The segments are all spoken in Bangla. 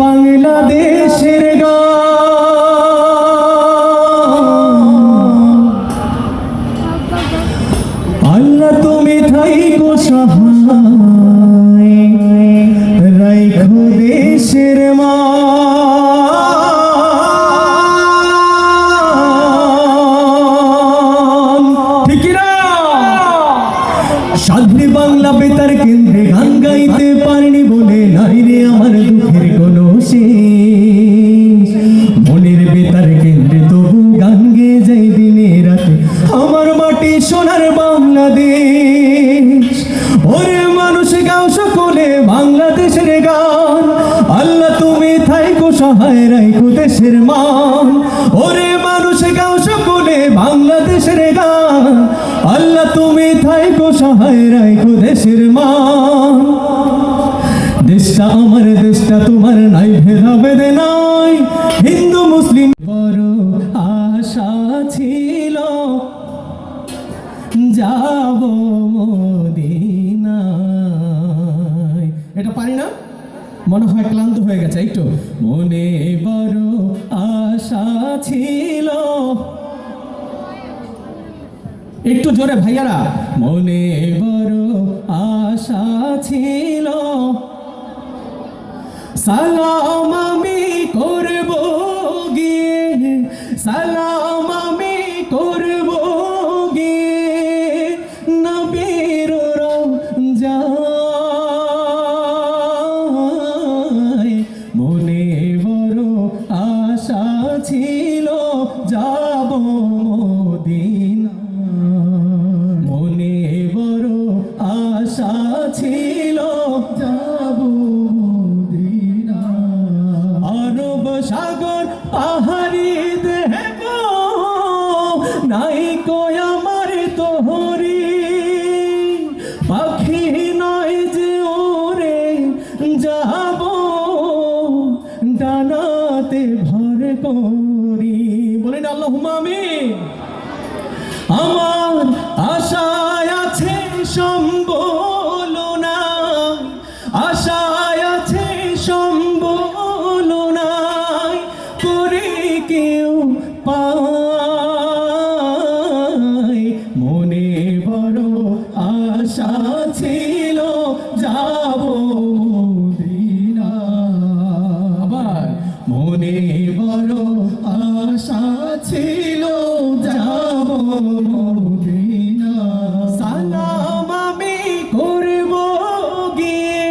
বাংলাদেশের আল্লাহ তুমি থাইকো সহায় রাইখো দেশের মান ঠিক না স্বাধীন বাংলা বেতার কেন্দ্রে গান গাইতে পারিনি বলে নাই রে আমার দুঃখের কোনো শেষ মনের বেতার কেন্দ্রে তবু গান গেয়ে যাই দিনে রাতে আমার মাটি সোনার বাংলাদেশ ওরে মানুষ গাও সকলে বাংলাদেশের গান আল্লাহ তুমি থাইকো সহায় রাইখো দেশের মান ওরে মানুষ গাও সকলে বাংলাদেশের গান আল্লাহ তুমি থাইকো সহায় রাইখো দেশের মান দেশটা আমার দেশটা তোমার নাই ভেদাভেদ নাই হিন্দু মুসলিম বড় আশা ছিল যাব মদিনায় এটা পারি না মনে হয় ক্লান্ত হয়ে গেছে একটু মনে বড় আশা ছিল একটু জোরে ভাইয়ারা মনে বড় আশা ছিল সালাম আমি করব গিয়ে সালাম আমি করব গিয়ে নবীর রওজায় মনে বড় আশা ছিল যাব মদিনা মনে বড় আশা ছিল যাব মদিনা আরব সাগর পাহাড়ি দেব নাই কই আমার তোহরি পাখি নয় যে ওরে যাব ডানাতে ভর করি বলেন আল্লাহুম্মা আমিন আমার আশায় আছে সম্বল নাই আশায় আছে সম্বল নাই করে কেউ পায় মনে বড় আশা ছিল যাব মদিনা আবার মনে বড় আশা ছিল যাব মদিনা সালাম আমি করব গিয়ে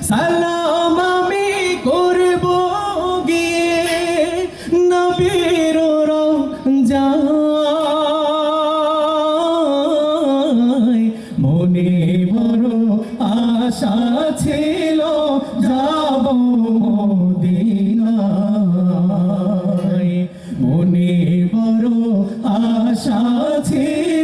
সালাম আমি করব গিয়ে নবীর রওজায় মনে বড় আশা ছিল যাব মদিনায় মনে বড় আশা ছিল